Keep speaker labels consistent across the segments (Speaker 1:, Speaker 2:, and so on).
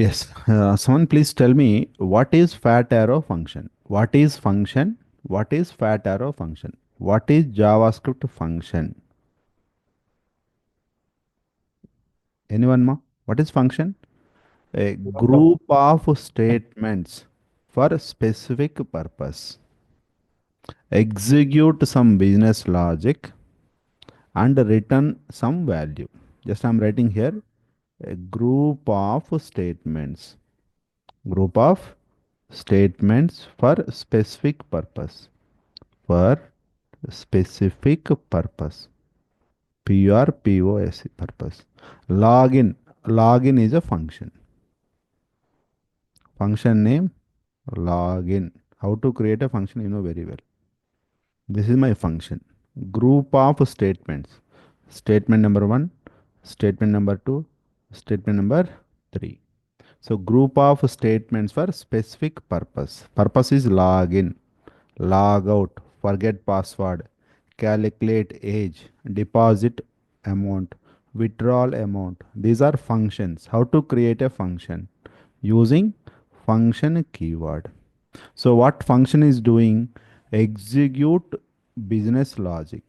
Speaker 1: Yes. Someone please tell me what is fat arrow function? What is function? What is fat arrow function? What is JavaScript function? Anyone ma? What is function? A group of statements for a specific purpose. Execute some business logic and return some value. Just I'm writing here a group of statements. Group of statements for specific purpose. For specific purpose. PRPOS purpose. Login. Login is a function. Function name login. How to create a function you know very well. This is my function. Group of statements. Statement number 1, statement number 2, statement number 3. So group of statements for specific purpose. Purpose is login, log out, forget password, calculate age, deposit amount, withdrawal amount. These are functions. How to create a function? Using function keyword. So what function is doing? Execute business logic.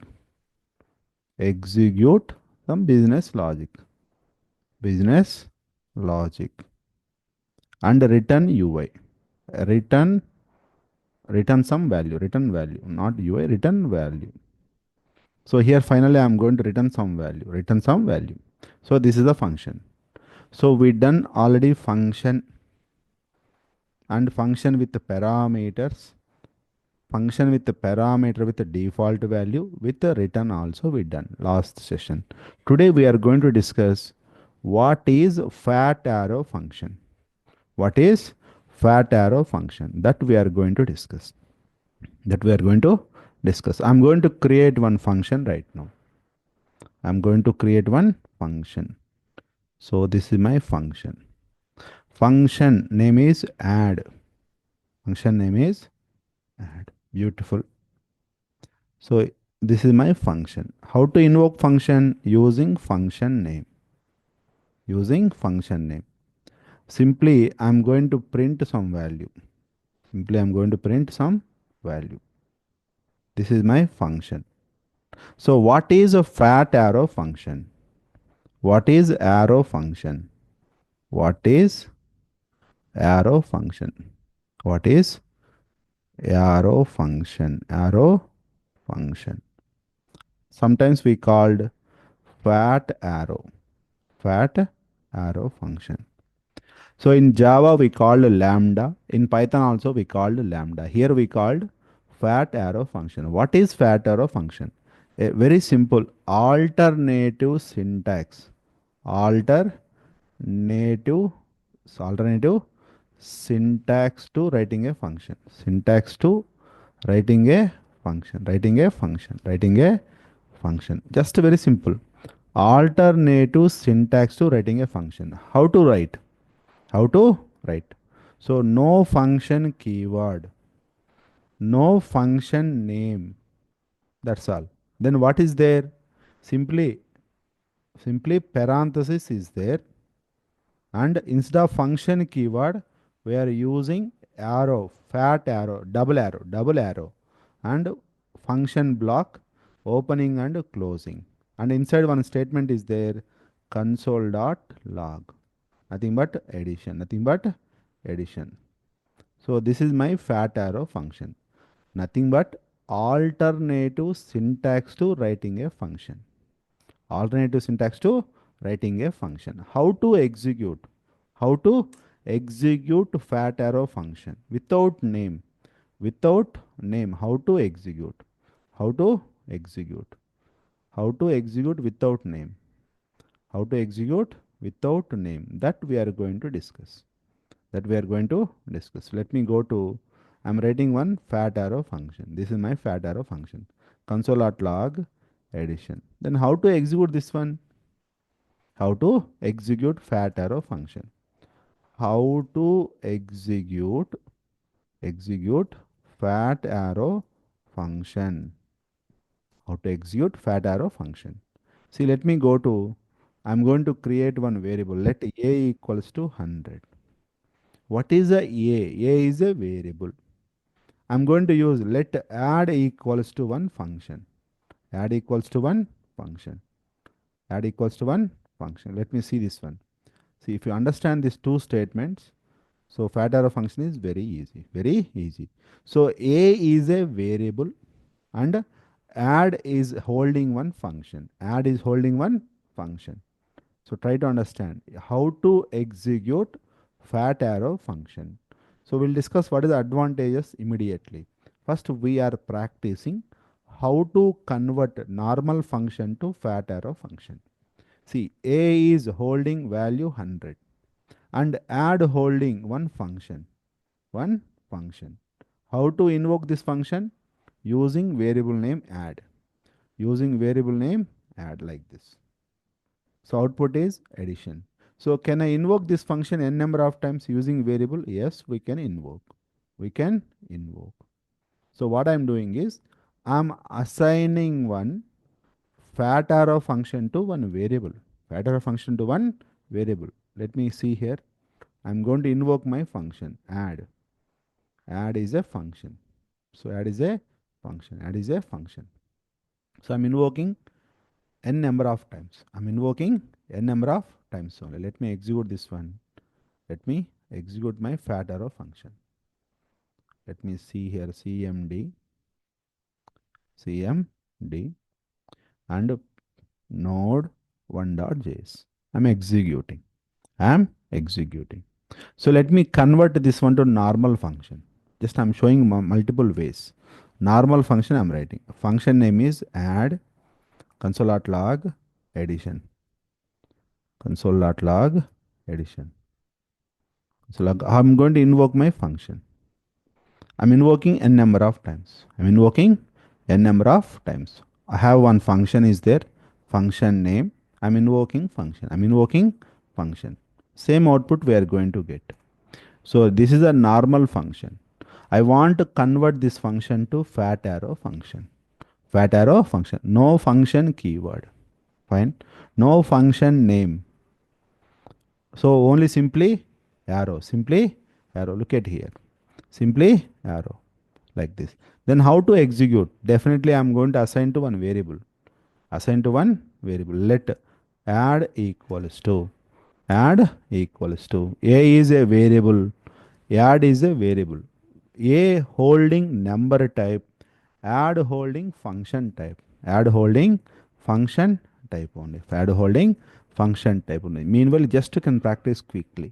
Speaker 1: Execute some business logic. Business logic. And return UI. Return return some value. Return value. Not UI, return value. So here finally I'm going to return some value. Return some value. So this is the function. So we done already function and function with the parameters. Function with the parameter with the default value with the return also we done last session. Today we are going to discuss what is fat arrow function. What is fat arrow function? That we are going to discuss. That we are going to discuss. I'm going to create one function right now. I'm going to create one function. So this is my function. Function name is add. Function name is add. Beautiful. So this is my function. How to invoke function? Using function name. Using function name. Simply I'm going to print some value. Simply I'm going to print some value. This is my function. So what is a fat arrow function? What is arrow function? What is arrow function? What is arrow function? Arrow function. Sometimes we called fat arrow. Fat arrow function. So in Java we called lambda. In Python also we called lambda. Here we called fat arrow function. What is fat arrow function? A very simple alternative syntax. Alternative alternative syntax to writing a function. Syntax to writing a function. Writing a function. Writing a function. Just very simple. Alternative syntax to writing a function. How to write? How to write? So no function keyword, no function name. That's all. Then what is there? Simply, simply parenthesis is there, and instead of function keyword, we are using arrow, fat arrow, double arrow, and function block, opening and closing. And inside one statement is there, console.log. Nothing but addition. Nothing but addition. So this is my fat arrow function. Nothing but alternative syntax to writing a function. Alternative syntax to writing a function. How to execute? How to execute fat arrow function without name? Without name. How to execute? How to execute? How to execute without name? How to execute without name? That we are going to discuss. That we are going to discuss. Let me go to, I'm writing one fat arrow function. This is my fat arrow function. Console.log addition. Then how to execute this one? How to execute fat arrow function? How to execute fat arrow function? How to execute fat arrow function? See, let me go to, I'm going to create one variable. Let a equals to 100. What is a A? A is a variable. I'm going to use let add equals to one function. Add equals to one function. Add equals to one function. Let me see this one. See, if you understand these two statements, so fat arrow function is very easy. Very easy. So A is a variable and add is holding one function. Add is holding one function. So try to understand how to execute fat arrow function. So we'll discuss what is the advantages immediately. First, we are practicing how to convert normal function to fat arrow function. See, A is holding value 100 and add holding one function. One function. How to invoke this function? Using variable name add. Using variable name add like this. So output is addition. So can I invoke this function n number of times using variable? Yes, we can invoke. We can invoke. So what I'm doing is I'm assigning one fat arrow function to one variable. Fat arrow function to one variable. Let me see here. I'm going to invoke my function add. Add is a function. So add is a function. Add is a function. So I'm invoking n number of times. I'm invoking n number of times only. Let me execute this one. Let me execute my fat arrow function. Let me see here cmd, cmd and node 1.js. I'm executing. I'm executing. So let me convert this one to normal function. Just I'm showing multiple ways. Normal function I'm writing. Function name is add console.log addition. Console.log addition. So I'm going to invoke my function. I'm invoking n number of times. I'm invoking n number of times. I have one function is there. Function name. I'm invoking function. I'm invoking function. Same output we are going to get. So this is a normal function. I want to convert this function to fat arrow function. Fat arrow function. No function keyword. Fine. No function name. So only simply arrow. Simply arrow. Look at here. Simply arrow. Like this. Then how to execute? Definitely I'm going to assign to one variable. Assign to one variable. Let add equals to. Add equals to. A is a variable. Add is a variable. A holding number type. Add holding function type. Add holding function type only. Add holding function type only. Meanwhile, just you can practice quickly.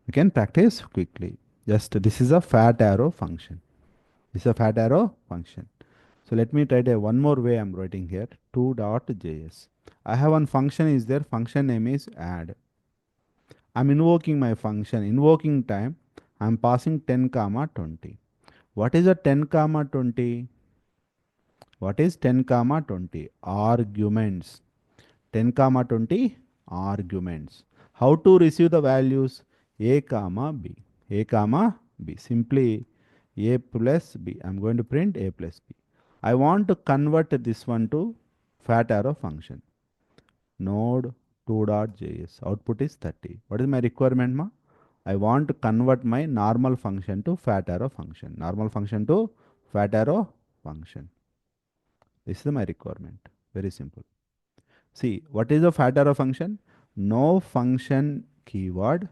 Speaker 1: You can practice quickly. Just this is a fat arrow function. This is a fat arrow function. So let me try to one more way I'm writing here 2.js. I have one function is there. Function name is add. I'm invoking my function. Invoking time. I'm passing 10 comma 20. What is a 10 comma 20? What is 10 comma 20? Arguments. 10 comma 20 arguments. How to receive the values? A comma B. A comma B. Simply A plus B. I'm going to print A plus B. I want to convert this one to fat arrow function. Node 2.js. Output is 30. What is my requirement, ma? I want to convert my normal function to fat arrow function. Normal function to fat arrow function. This is my requirement. Very simple. See, what is a fat arrow function? No function keyword.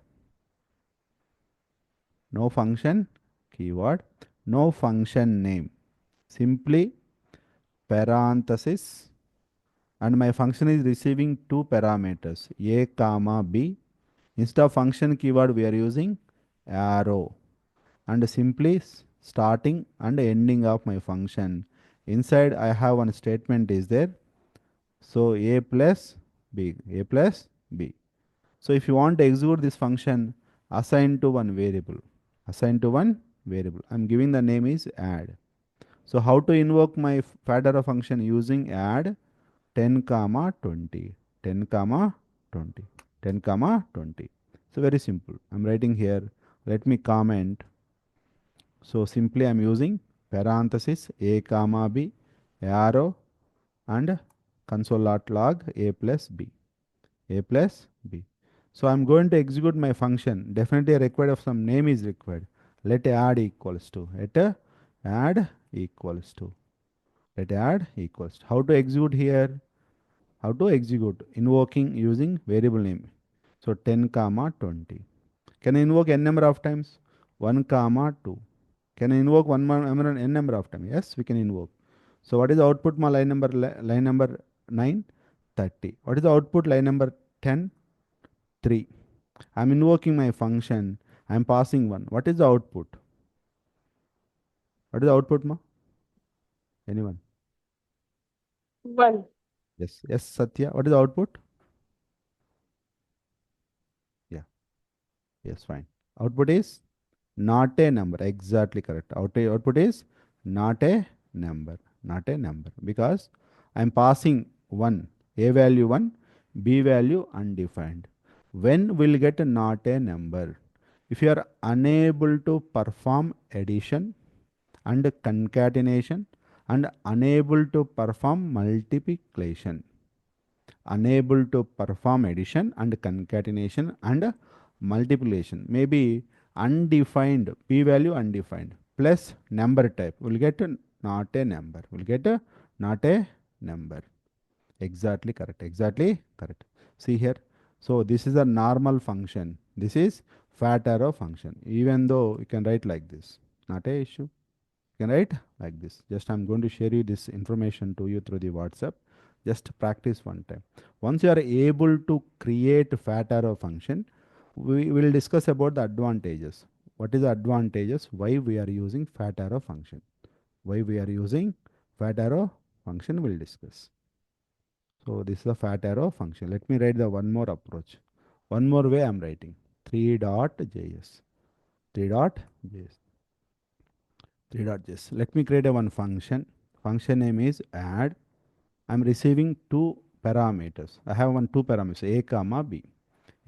Speaker 1: No function keyword. No function name. Simply parenthesis. And my function is receiving two parameters, a comma b. Instead of function keyword, we are using arrow. And simply starting and ending of my function. Inside, I have one statement is there. So a plus b. A plus b. So if you want to execute this function, assign to one variable. Assign to one variable. I'm giving the name is add. So how to invoke my fat arrow function using add 10 comma 20. 10 comma 20. 10 comma 20. So very simple. I'm writing here. Let me comment. So simply I'm using parenthesis a comma b arrow and console.log a plus b. A plus b. So I'm going to execute my function. Definitely required of some name is required. Let add equals to. Let add equals to. Let add equals to. How to execute here? How to execute? Invoking using variable name. So 10 comma 20. Can I invoke n number of times? 1 comma 2. Can I invoke one more number n number of times? Yes, we can invoke. So what is the output my line number 9? 30. What is the output line number 10? 3. I'm invoking my function. I'm passing 1. What is the output? What is the output, ma? Anyone?
Speaker 2: 1.
Speaker 1: Yes. Yes, Satya. What is the output? Yeah. Yes, fine. Output is not a number. Exactly correct. Output is not a number. Not a number. Because I'm passing 1. A value 1. B value undefined. When will get not a number? If you are unable to perform addition and concatenation and unable to perform multiplication, unable to perform addition and concatenation and multiplication, maybe undefined, p value undefined plus number type will get not a number, will get not a number. Exactly correct, exactly correct. See here, so this is a normal function, this is fat arrow function, even though you can write like this, not a issue. You can write like this. Just I'm going to share you this information to you through the WhatsApp. Just practice one time. Once you are able to create fat arrow function, we will discuss about the advantages. What is the advantages? Why we are using fat arrow function? Why we are using fat arrow function? We'll discuss. So this is a fat arrow function. Let me write the one more approach. One more way I'm writing. 3.js. 3.js. 3.js. Let me create a one function. Function name is add. I'm receiving two parameters. I have one two parameters, a comma b,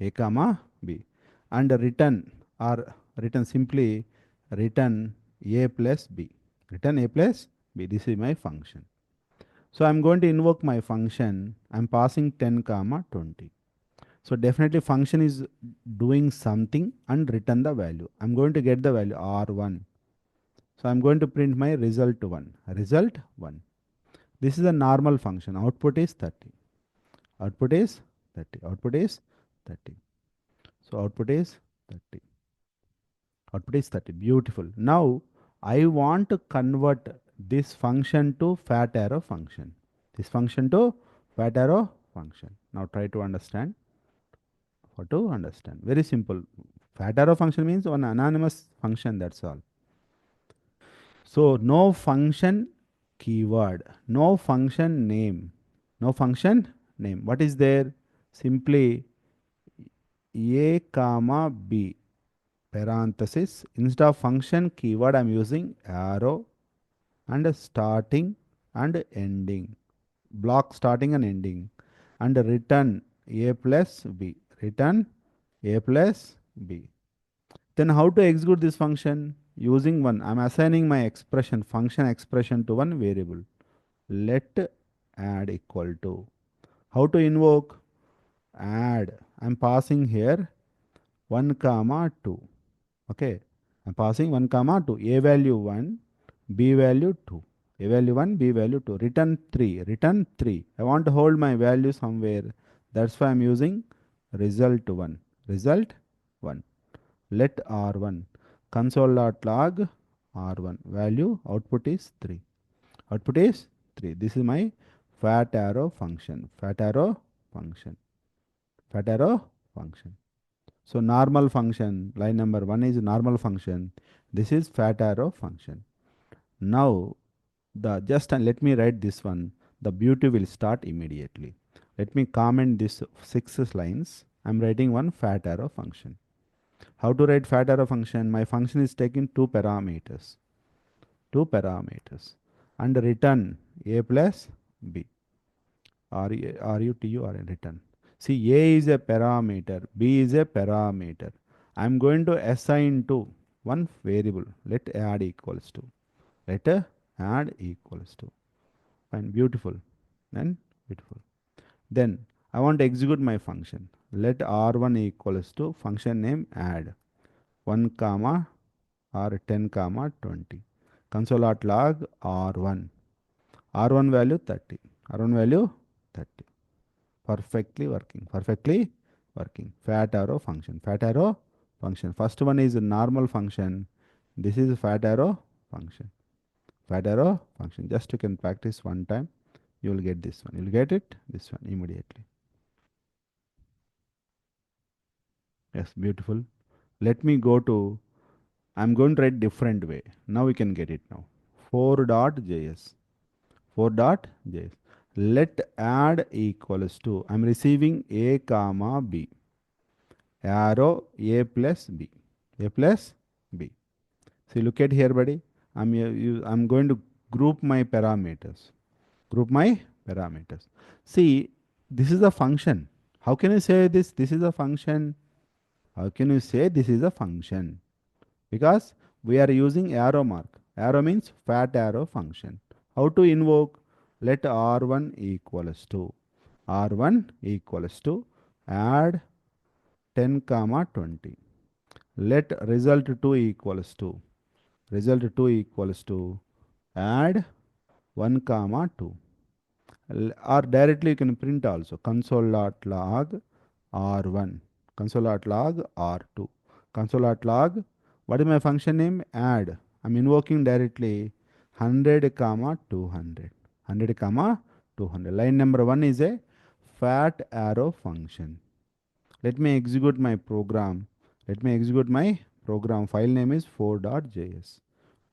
Speaker 1: a comma b, and return or return simply return a plus b, return a plus b. This is my function. So I'm going to invoke my function. I'm passing 10 comma 20. So definitely function is doing something and return the value. I'm going to get the value r1. So I'm going to print my result 1. Result 1. This is a normal function. Output is 30. Output is 30. Output is 30. So output is 30. Output is 30. Beautiful. Now I want to convert this function to fat arrow function. This function to fat arrow function. Now try to understand. How to understand? Very simple. Fat arrow function means one anonymous function. That's all. So no function keyword, no function name, no function name. What is there? Simply a comma b parenthesis. Instead of function keyword, I'm using arrow and starting and ending. Block starting and ending. And return a plus b. Return a plus b. Then how to execute this function? Using one. I'm assigning my expression, function expression to one variable. Let add equal to. How to invoke? Add. I'm passing here 1 comma 2. Okay. I'm passing 1 comma 2. A value 1, B value 2. A value 1, B value 2. Return 3. Return 3. I want to hold my value somewhere. That's why I'm using result 1. Result 1. Let R1 console.log R1 value output is 3. Output is 3. This is my fat arrow function. Fat arrow function. Fat arrow function. So normal function, line number 1 is normal function. This is fat arrow function. Now the just let me write this one. The beauty will start immediately. Let me comment this 6 lines. I'm writing one fat arrow function. How to write fat arrow function? My function is taking two parameters. Two parameters. And return a plus b. RUTU or return. See, a is a parameter, b is a parameter. I'm going to assign to one variable. Let add equals to. Let add equals to. Fine, beautiful. And beautiful. Then I want to execute my function. let r1 equals to function name add 1 comma or 10 comma 20. Console.log r1. R1 value 30. R1 value 30. Perfectly working. Perfectly working. Fat arrow function. Fat arrow function. First one is a normal function. This is fat arrow function. Fat arrow function. Just you can practice one time. You will get this one. You will get it. This one immediately. Yes, beautiful. Let me go to, I'm going to write different way. Now we can get it now. 4.js. 4.js. Let add equals to, I'm receiving a comma b. Arrow a plus b. A plus b. See, look at here, buddy. I'm going to group my parameters. Group my parameters. See, this is a function. How can you say this? This is a function. How can you say this is a function? Because we are using arrow mark. Arrow means fat arrow function. How to invoke? Let r1 equals to r1 equals to add 10 comma 20. Let result 2 equals to add 1 comma 2. Or directly you can print also console.log r1, console.log r2, console.log, what is my function name? Add. I'm invoking directly 100 comma 200, 100 comma 200. Line number 1 is a fat arrow function. Let me execute my program. Let me execute my program. File name is 4.js.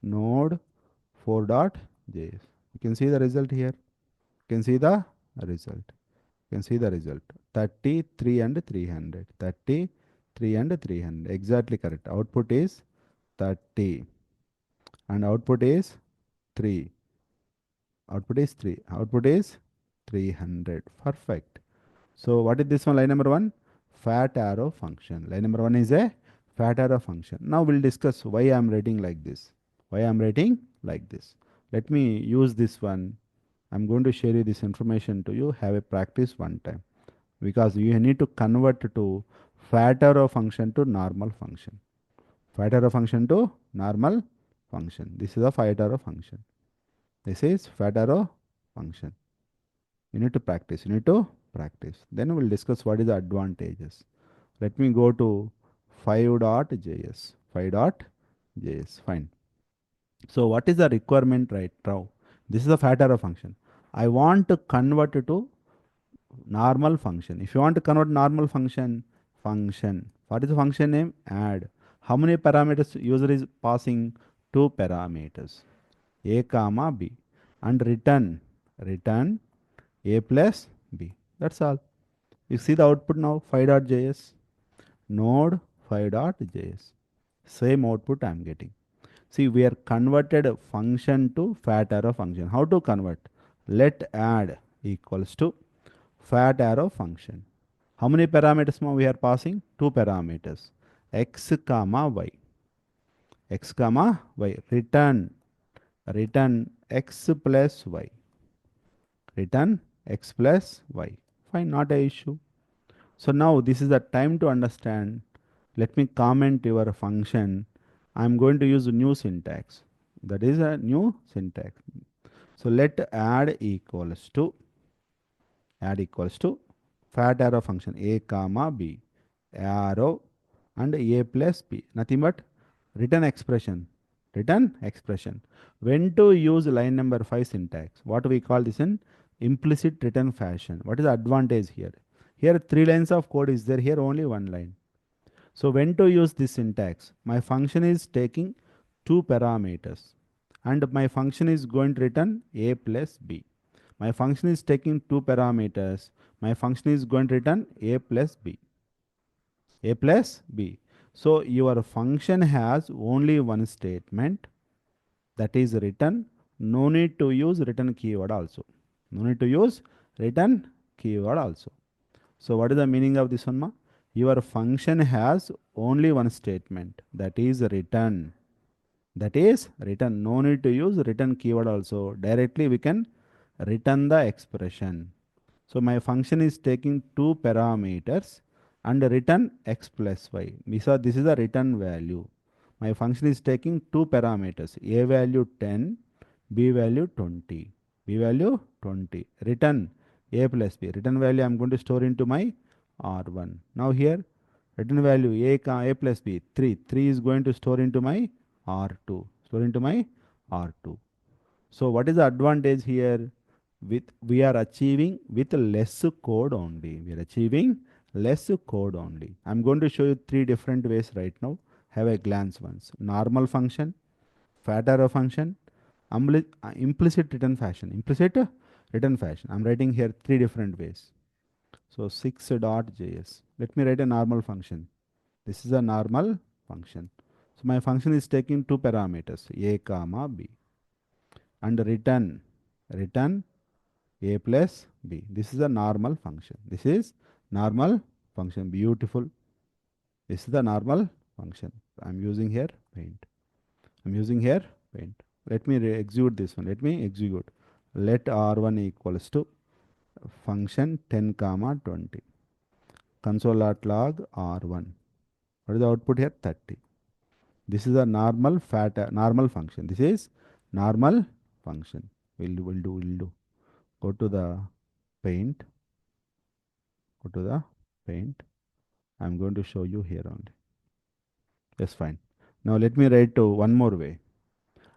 Speaker 1: Node 4.js. You can see the result here. You can see the result. You can see the result. 33 and 300. 33 and 300. Exactly correct. Output is 30. And output is 3. Output is 3. Output is 300. Perfect. So what is this one? Line number 1? Fat arrow function. Line number 1 is a fat arrow function. Now we'll discuss why I am writing like this. Why I am writing like this. Let me use this one. I'm going to share you this information to you. Have a practice one time. Because you need to convert to fat arrow function to normal function. Fat arrow function to normal function. This is a fat arrow function. This is fat arrow function. You need to practice. You need to practice. Then we'll discuss what is the advantages. Let me go to 5.js. 5.js. Fine. So what is the requirement right now? This is a fat arrow function. I want to convert it to normal function. If you want to convert normal function, what is the function name? Add. How many parameters user is passing? 2 parameters. A comma b. And return a plus b. That's all. You see the output now, 5.js. Node 5.js. Same output I am getting. See, we are converted a function to fat arrow function. How to convert? Let add equals to fat arrow function. How many parameters we are passing? 2 parameters. X comma y. X comma y. Return x plus y. Return x plus y. Fine, not a issue. So now this is the time to understand. Let me comment your function. I'm going to use a new syntax. That is a new syntax. So let add equals to fat arrow function a comma b, arrow and a plus b. Nothing but return expression. Return expression. When to use line number 5 syntax? What we call this in implicit return fashion. What is the advantage here? Here 3 lines of code is there. Here only 1 line. So when to use this syntax? My function is taking 2 parameters and my function is going to return a plus b. My function is taking 2 parameters. My function is going to return a plus b. A plus b. So your function has only one statement, that is return. No need to use return keyword also. No need to use return keyword also. So what is the meaning of this one? Your function has only one statement, that is return. That is return. No need to use return keyword also. Directly we can return the expression. So my function is taking 2 parameters and return x plus y. This is a return value. My function is taking two parameters, a value 10, b value 20. B value 20. Return a plus b. Return value I am going to store into my R1. Now here, return value a plus b, 3. 3 is going to store into my R2. Store into my R2. So what is the advantage here? With we are achieving with less code only. We are achieving less code only. I'm going to show you three different ways right now. Have a glance once. Normal function, fat arrow function, implicit return fashion. Implicit return fashion. I'm writing here three different ways. So 6.js. Let me write a normal function. This is a normal function. So my function is taking two parameters, a comma b, and return a plus b. This is a normal function. This is normal function. Beautiful. This is the normal function. I'm using here paint. I'm using here paint. Let me execute this one. Let me execute. Let r1 equals to function 10 comma 20. Console.log r1. What is the output here? 30. This is a normal function. This is normal function. Will do. Go to the paint. Go to the paint. I'm going to show you here only. Yes, fine. Now let me write to one more way.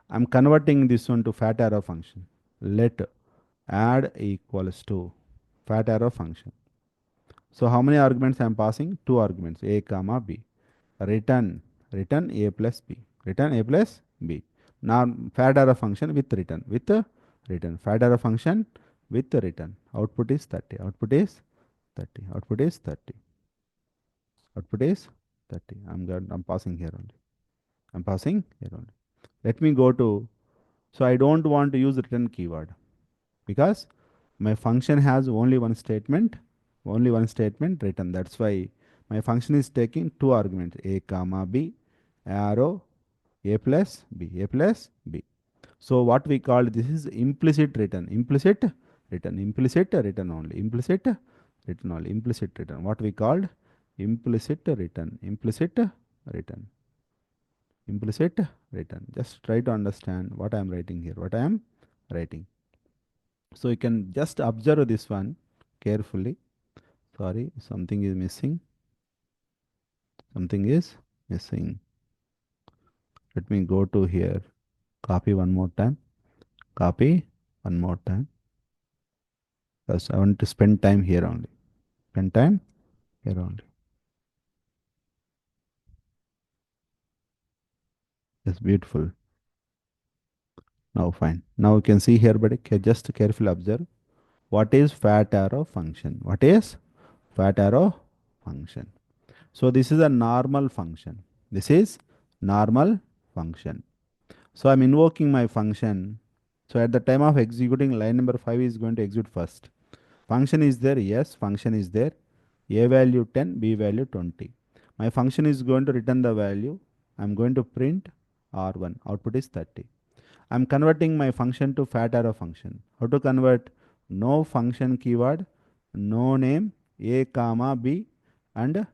Speaker 1: I'm converting this one to fat arrow function. Let add equals to fat arrow function. So how many arguments I'm passing? Two arguments, a comma b. Return a plus b. Return a plus b. Now fat arrow function with return. Fat arrow function with return. Output is 30. Output is 30. Output is 30. Output is 30. I'm passing here only. I'm passing here only. Let me go to, so I don't want to use return keyword because my function has only one statement return. That's why my function is taking two arguments, a comma b, arrow a plus b. So what we call this is implicit return. Implicit return only. Implicit return. What we called implicit return. Implicit return. Just try to understand what I am writing here. What I am writing. So you can just observe this one carefully. Sorry, something is missing. Something is missing. Let me go to here. Copy one more time. Copy one more time. Because I want to spend time here only. Spend time here only. That's beautiful. Now fine. Now you can see here, but just carefully observe. What is fat arrow function? What is fat arrow function? So this is a normal function. This is normal function. So I'm invoking my function. So at the time of executing, line number 5 is going to execute first. Function is there. Yes, function is there. A value 10, B value 20. My function is going to return the value. I'm going to print R1. Output is 30. I'm converting my function to fat arrow function. How to convert? No function keyword, no name, A comma B, and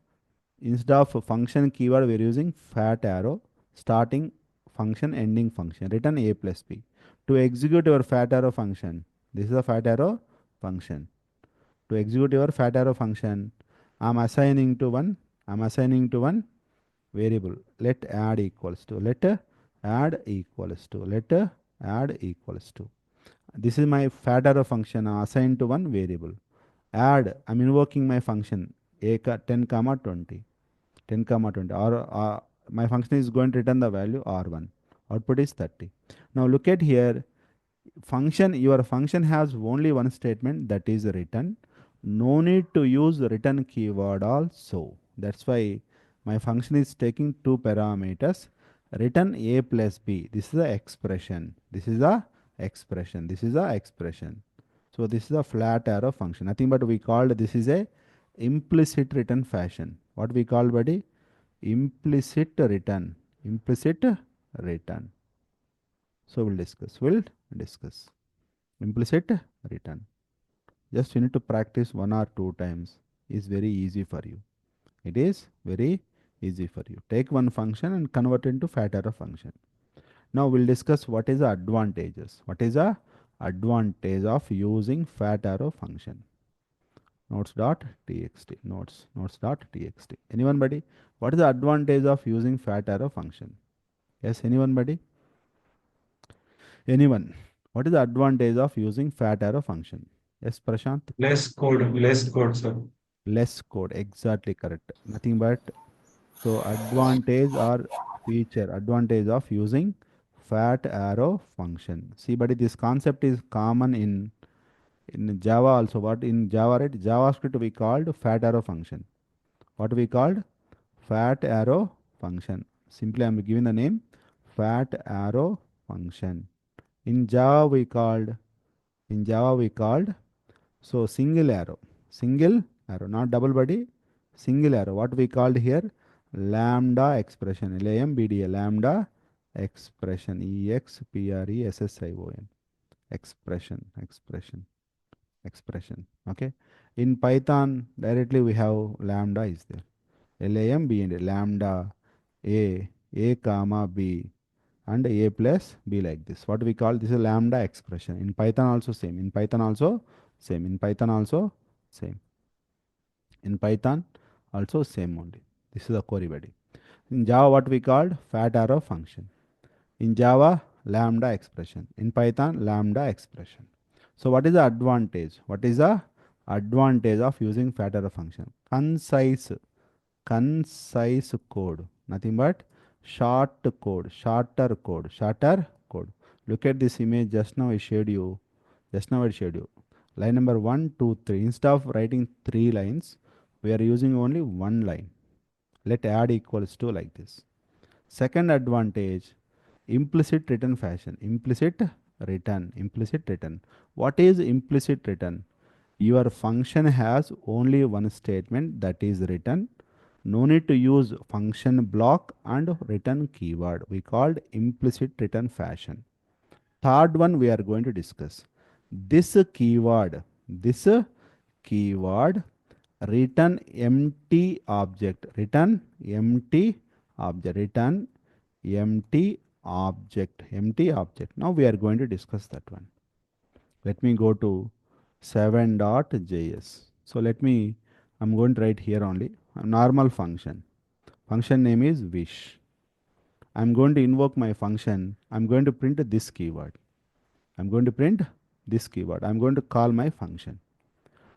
Speaker 1: instead of function keyword, we're using fat arrow, starting function, ending function, return a plus b. To execute your fat arrow function, this is a fat arrow function. To execute your fat arrow function, I'm assigning to one variable. Let add equals to, add equals to. This is my fat arrow function assigned to one variable. Add, I'm invoking my function, 10 comma 20. 10 comma 20 or my function is going to return the value r1. Output is 30. Now look at here, your function has only one statement, that is return. No need to use return keyword also. That's why my function is taking two parameters, return a plus b. This is the expression. So this is a flat arrow function. Nothing but we called this is a implicit return fashion. What we call, buddy? Implicit return. So we'll discuss implicit return. Just you need to practice one or two times. Is very easy for you. It is very easy for you. Take one function and convert it into fat arrow function. Now we'll discuss what is the advantages. What is the advantage of using fat arrow function? Notes.txt. Notes.txt. Anyone buddy? What is the advantage of using fat arrow function? Yes, anyone buddy? Anyone? What is the advantage of using fat arrow function? Yes, Prashant?
Speaker 3: Less code, sir.
Speaker 1: Less code. Exactly correct. Nothing but so advantage or feature. Advantage of using fat arrow function. See, buddy, this concept is common in Java also. What in Java, right? JavaScript we called fat arrow function. What we called fat arrow function. Simply I'm giving the name fat arrow function. In Java we called so single arrow, not double body, single arrow. What we called here lambda expression, lambda, lambda expression, expression, expression. Okay. In Python directly we have lambda is there. LAMB and lambda a comma b and a plus b like this. What we call this is lambda expression. In Python also same. In Python also same. In Python also same. In Python also same only. This is the query body. In Java what we called fat arrow function. In Java lambda expression. In Python lambda expression. So what is the advantage? What is the advantage of using fat arrow function? Concise code, nothing but shorter code. Look at this image. Just now I showed you. Line number 1, 2, 3. Instead of writing 3 lines, we are using only 1 line. Let add equals to like this. Second advantage, implicit return fashion. Implicit return. What is implicit return? Your function has only one statement, that is return. No need to use function block and return keyword. We called implicit return fashion. Third one we are going to discuss. This keyword return empty object. Return empty object. Now we are going to discuss that one. Let me go to 7.js. So I'm going to write here only a normal function. Function name is wish. I'm going to invoke my function. I'm going to print this keyword. I'm going to call my function.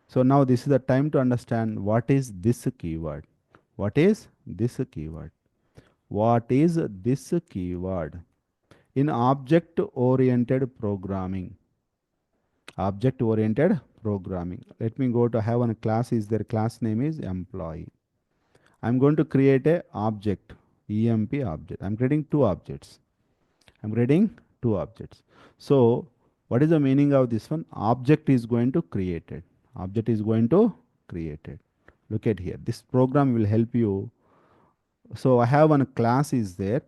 Speaker 1: So now this is the time to understand what is this keyword. What is this keyword? In object-oriented programming. Let me go to have one class. Is their class name is employee. I'm going to create a object, emp object. I'm creating two objects. So what is the meaning of this one? Object is going to created. Look at here. This program will help you. So I have one class is there.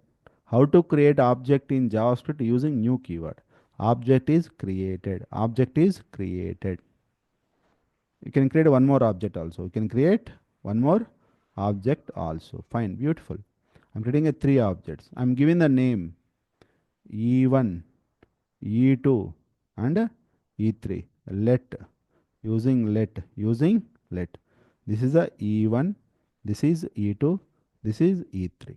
Speaker 1: How to create object in JavaScript using new keyword. Object is created. You can create one more object also. Fine, beautiful. I'm creating a 3 objects. I'm giving the name E1, E2 and E3. Using let. This is a E1, this is E2, this is E3.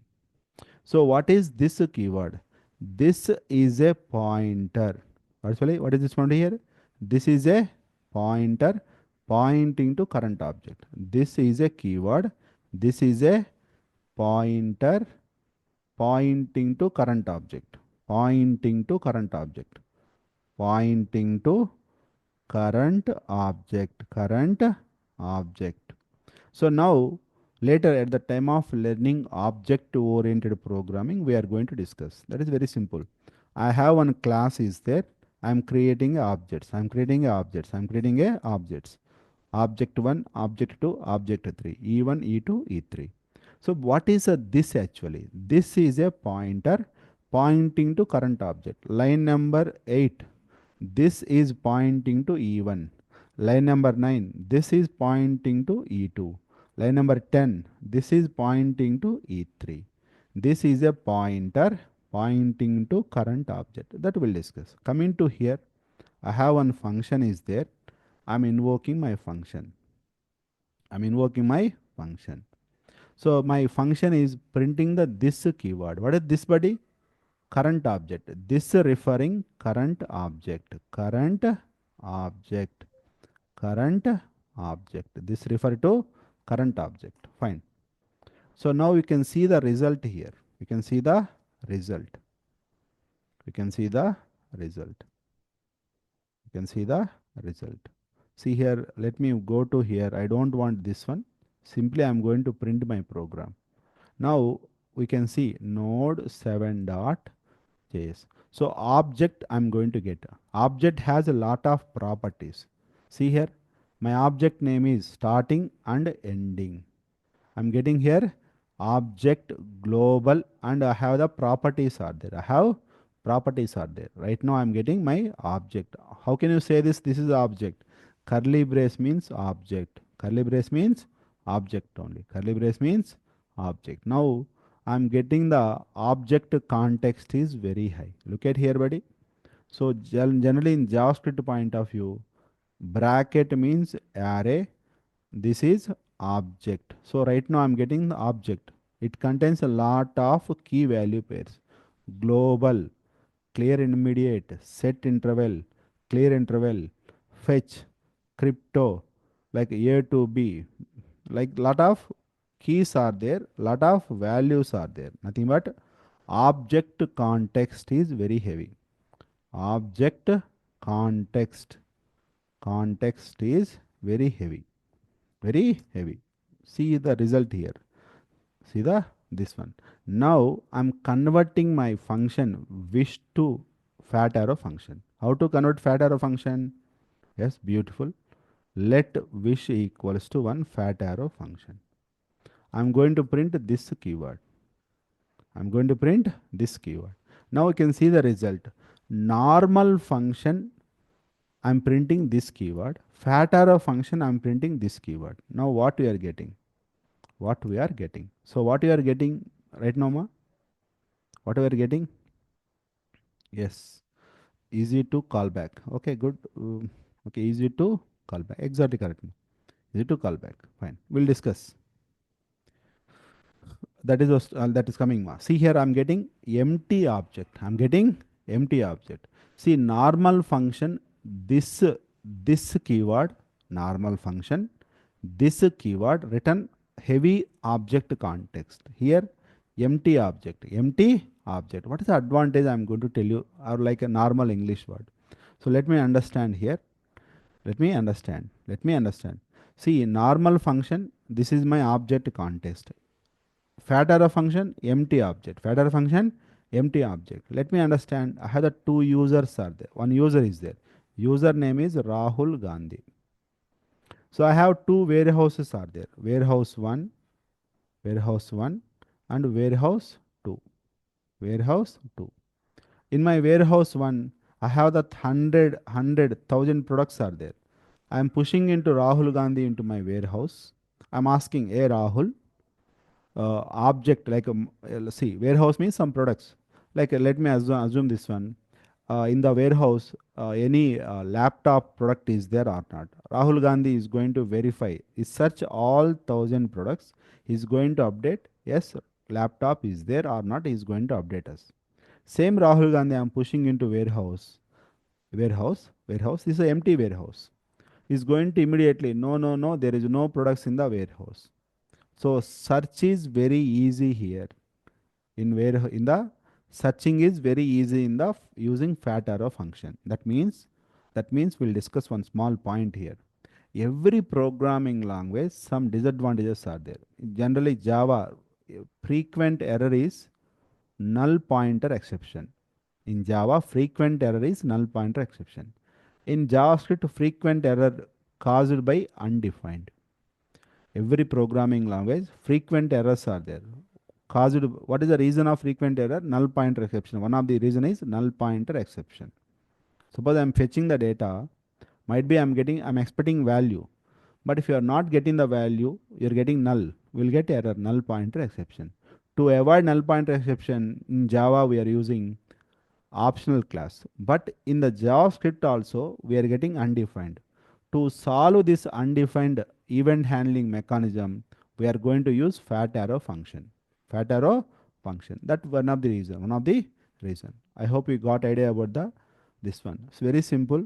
Speaker 1: So what is this keyword? This is a pointer. Actually, what is this pointer here? This is a pointer pointing to current object. This is a keyword. This is a pointer pointing to current object. Pointing to current object. So now later at the time of learning object oriented programming, we are going to discuss. That is very simple. I have one class is there. I'm creating objects. Object 1, object 2, object 3, E1, E2, E3. So what is this actually? This is a pointer pointing to current object. Line number 8. This is pointing to E1. Line number 9. This is pointing to E2. Line number 10, this is pointing to E3. This is a pointer pointing to current object. That we'll discuss. Coming to here, I have one function is there. I'm invoking my function. I'm invoking my function. So my function is printing the this keyword. What is this, buddy? Current object. This referring current object. Current object. Current object. This refer to current object. Fine. So now you can see the result here. You can see the result. You can see the result. You can see the result. See here, let me go to here. I don't want this one. Simply I'm going to print my program. Now we can see node7.js. So object I'm going to get. Object has a lot of properties. See here, my object name is starting and ending. I'm getting here object global and I have the properties are there. I have properties are there. Right now I'm getting my object. How can you say this? This is object. Curly brace means object. Curly brace means object only. Curly brace means object. Now I'm getting the object context is very high. Look at here, buddy. So generally in JavaScript point of view, bracket means array. This is object. So right now I'm getting the object. It contains a lot of key value pairs. Global, clear intermediate, set interval, clear interval, fetch, crypto, like A to B. Like lot of keys are there, lot of values are there. Nothing but object context is very heavy. Object context. Context is very heavy. Very heavy. See the result here. See the this one. Now I'm converting my function wish to fat arrow function. How to convert fat arrow function? Yes, beautiful. Let wish equals to one fat arrow function. I'm going to print this keyword. I'm going to print this keyword. Now you can see the result. Normal function, I'm printing this keyword. Fat arrow function, I'm printing this keyword. Now what we are getting? What we are getting? So what you are getting right now, ma? What we are getting? Yes, easy to call back. Okay, good. Okay, easy to call back. Exactly correct. Easy to call back. Fine. We'll discuss. That is coming. Ma. See here, I'm getting empty object. I'm getting empty object. See normal function. This keyword normal function. This keyword written heavy object context. Here empty object. Empty object. What is the advantage? I'm going to tell you, or like a normal English word. So let me understand here. Let me understand. Let me understand. See normal function. This is my object context. Fat arrow function, empty object. Fat arrow function, empty object. Let me understand. I have the two users are there. One user is there. User name is Rahul Gandhi. So I have two warehouses are there. Warehouse 1, and warehouse 2. Warehouse 2. In my warehouse 1, I have the 100,000 products are there. I am pushing into Rahul Gandhi into my warehouse. I'm asking, hey Rahul, object like see warehouse means some products like let me assume this one in the warehouse any laptop product is there or not. Rahul Gandhi is going to verify, is search all 1,000 products, he's going to update yes laptop is there or not, he's going to update us. Same Rahul Gandhi I'm pushing into warehouse this is an empty warehouse, is going to immediately no there is no products in the warehouse. So search is very easy here. In the searching is very easy in the using fat arrow function. That means we'll discuss one small point here. Every programming language, some disadvantages are there. Generally, Java frequent error is null pointer exception. In Java, frequent error is null pointer exception. In JavaScript, frequent error caused by undefined. Every programming language, frequent errors are there. Caused, what is the reason of frequent error? Null pointer exception. One of the reason is null pointer exception. Suppose I'm fetching the data, might be I'm expecting value, But if you are not getting the value, you're getting null. We'll get error, null pointer exception. To avoid null pointer exception, in Java we are using optional class. But in the JavaScript also, we are getting undefined. To solve this undefined event handling mechanism, we are going to use fat arrow function. Fat arrow function. That one of the reason. One of the reason. I hope you got idea about the this one. It's very simple.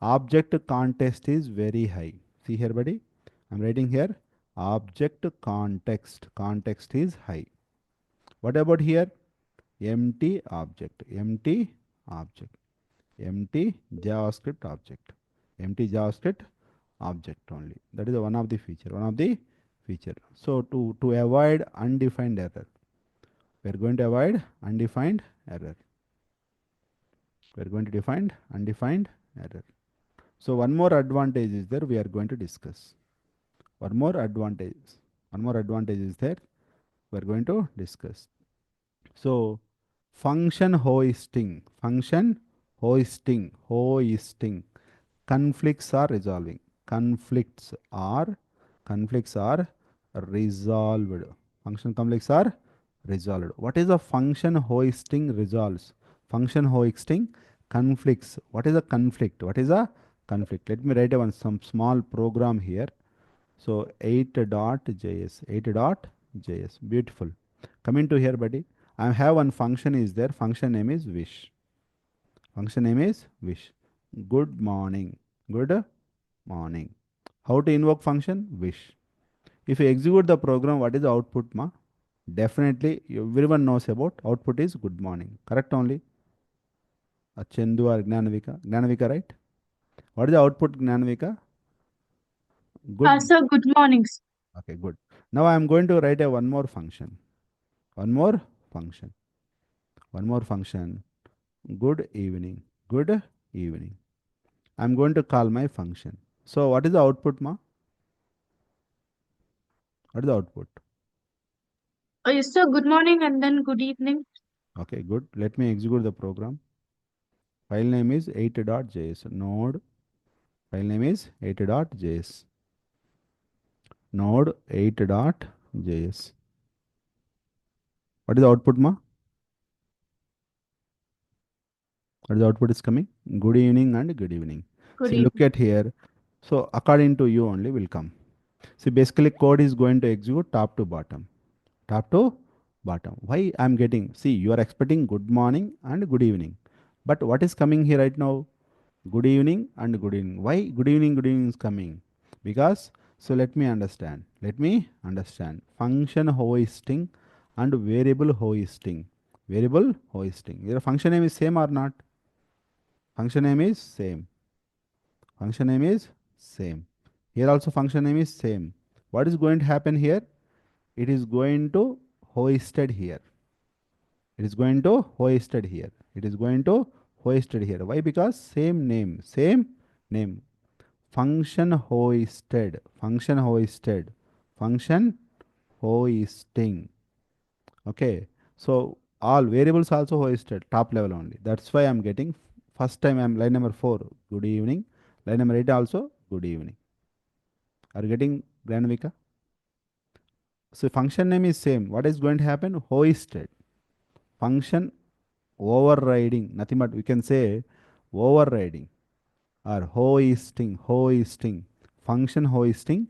Speaker 1: Object context is very high. See here, buddy. I'm writing here. Object context. Context is high. What about here? Empty object. Empty object. Empty JavaScript object. Empty JavaScript object only. That is one of the feature. One of the feature. So to avoid undefined error, we are going to avoid undefined error. We are going to define undefined error. So one more advantage is there we are going to discuss. One more advantage. One more advantage is there we are going to discuss. So function hoisting, conflicts are resolving. Conflicts are resolved. Function conflicts are resolved. What is a function hoisting resolves? Function hoisting conflicts. What is a conflict? What is a conflict? Let me write some small program here. So 8.js, 8.js, beautiful. Coming to here, buddy. I have one function is there. Function name is wish. Function name is wish. Good morning. Good morning. How to invoke function? Wish. If you execute the program, what is the output, ma? Definitely, everyone knows about output is good morning. Correct only? Achendu or Gnanavika? Gnanavika, right? What is the output, Gnanavika? Good.
Speaker 2: Sir, good mornings.
Speaker 1: Okay, good. Now I am going to write a one more function. One more function. One more function. Good evening. Good evening. I'm going to call my function. So what is the output, ma? What is the output?
Speaker 2: Yes, sir, good morning and then good evening.
Speaker 1: Okay, good. Let me execute the program. File name is 8.js. Node. File name is 8.js. Node 8.js. What is the output, ma? What is the output is coming? Good evening and good evening.
Speaker 2: Good
Speaker 1: See, look
Speaker 2: evening.
Speaker 1: at here. So according to you only will come. See, basically code is going to execute top to bottom. Top to bottom. Why I'm getting? See, you are expecting good morning and good evening. But what is coming here right now? Good evening and good evening. Why good evening is coming? Because, so let me understand. Let me understand. Function hoisting and variable hoisting. Variable hoisting. Your function name is same or not? Function name is same. Function name is same. Here also function name is same. What is going to happen here? It is going to hoisted here. It is going to hoisted here. It is going to hoisted here. Why? Because same name. Same name. Function hoisted. Function hoisted. Function hoisting. Okay. So all variables also hoisted. Top level only. That's why I'm getting first time I'm line number 4. Good evening. Line number 8 also good evening. Are you getting Granvika? So function name is same. What is going to happen? Hoisted. Function overriding. Nothing but we can say overriding or hoisting. Function hoisting.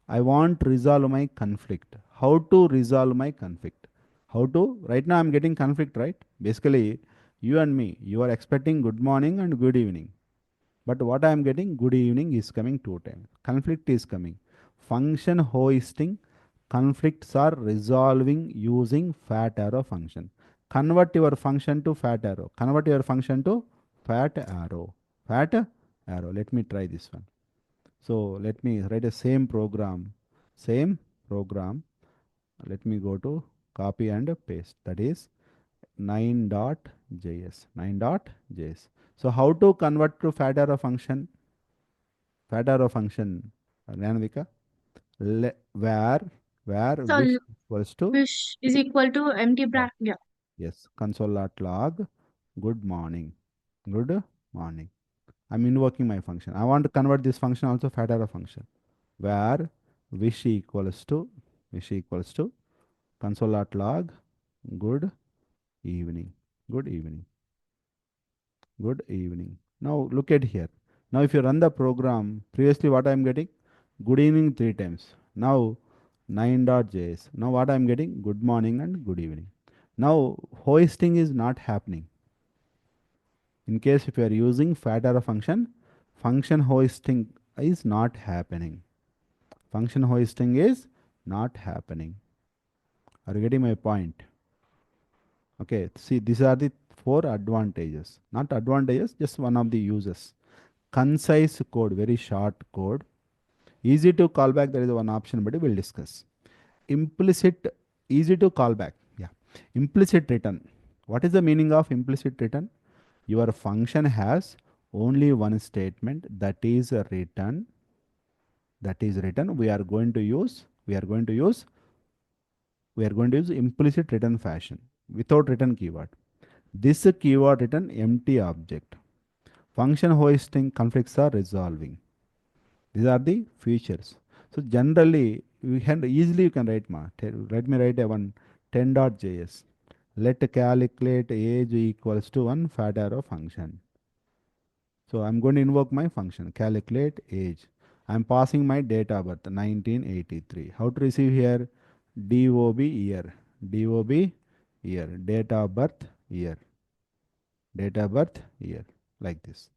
Speaker 1: I want to resolve my conflict. How to resolve my conflict? How to? Right now I'm getting conflict, right? Basically, you and me, you are expecting good morning and good evening. But what I am getting, good evening is coming 2 times. Conflict is coming. Function hoisting, conflicts are resolving using fat arrow function. Convert your function to fat arrow. Convert your function to fat arrow. Fat arrow. Let me try this one. So let me write a same program. Same program. Let me go to copy and paste. That is 9.js. 9.js. So how to convert to fat arrow function? Fat arrow function, Ranvika, where
Speaker 2: So
Speaker 1: wish equals to,
Speaker 2: wish is equal to empty
Speaker 1: uh,
Speaker 2: bracket. Yeah.
Speaker 1: yes, console.log, good morning. Good morning. I'm invoking my function. I want to convert this function also fat arrow function. where wish equals to console.log good evening. Good evening. Good evening. Now look at here. Now if you run the program, previously what I am getting? Good evening 3 times. Now 9.js. Now what I am getting? Good morning and good evening. Now hoisting is not happening. In case if you are using fat arrow function, function hoisting is not happening. Function hoisting is not happening. Are you getting my point? Okay, see, these are the four advantages. Not advantages, just one of the uses. Concise code, very short code. Easy to call back, there is one option, but we'll discuss. Implicit, easy to call back. Yeah. Implicit return. What is the meaning of implicit return? Your function has only one statement that is a return. That is written. We are going to use implicit return fashion without return keyword. This keyword return empty object. Function hoisting conflicts are resolving. These are the features. So generally, you can write let me write a one 10.js. Let calculate age equals to one fat arrow function. So I'm going to invoke my function calculate age. I'm passing my date of birth 1983. How to receive here? DOB year. DOB year. Date of birth year. Date of birth year. Like this.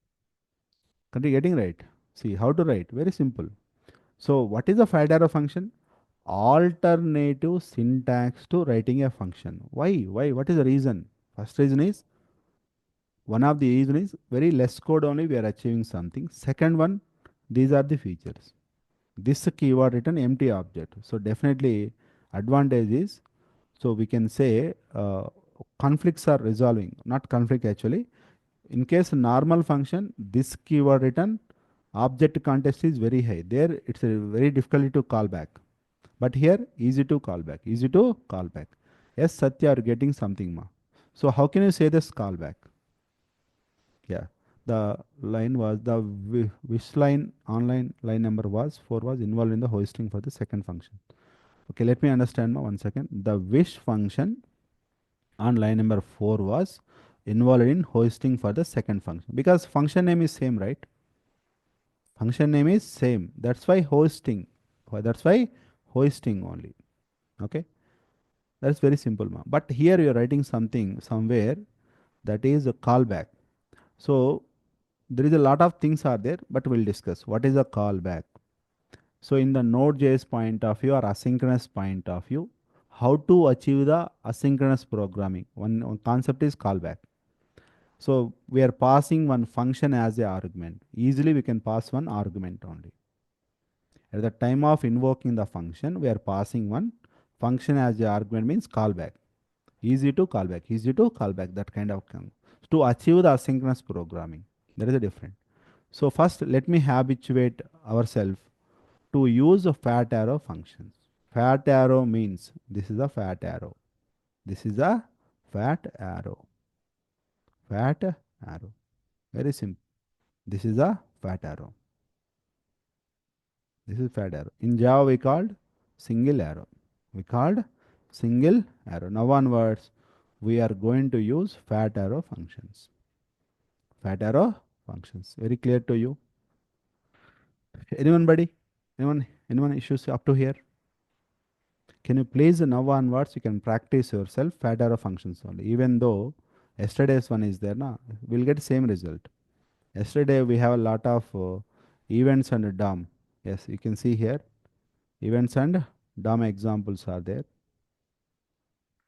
Speaker 1: Are you getting right? See how to write. Very simple. So what is a fat arrow function? Alternative syntax to writing a function. Why? Why? What is the reason? First reason is, one of the reason is very less code only we are achieving something. Second one, these are the features. This keyword return empty object. So definitely advantage is, so we can say conflicts are resolving, not conflict actually. In case normal function, this keyword return object context is very high. There it's very difficult to call back. But here easy to call back. Easy to call back. Yes, Satya, are getting something ma. So how can you say this callback? Yeah. The line was the wish line online line number was 4 was involved in the hosting for the second function. Okay, let me understand now 1 second. The wish function on line number 4 was involved in hosting for the second function because function name is same, right? Function name is same. That's why hosting. That's why hosting only. Okay. That's very simple. But here you are writing something somewhere that is a callback. So there is a lot of things are there, but we'll discuss what is a callback. So in the Node.js point of view or asynchronous point of view, how to achieve the asynchronous programming? One concept is callback. So we are passing one function as a argument. Easily we can pass one argument only. At the time of invoking the function, we are passing one function as the argument means callback. Easy to callback, easy to callback, that kind of thing. To achieve the asynchronous programming, there is a difference. So first, let me habituate ourselves to use a fat arrow functions. Fat arrow means this is a fat arrow. This is a fat arrow. Fat arrow. Very simple. This is a fat arrow. This is fat arrow. In Java, we called single arrow. We called single arrow. Now onwards, we are going to use fat arrow functions. Fat arrow functions. Very clear to you? Anyone, buddy? Anyone issues up to here? Can you please now onwards, you can practice yourself fat arrow functions only. Even though yesterday's one is there, we'll get same result. Yesterday we have a lot of events and DOM. Yes, you can see here events and DOM examples are there.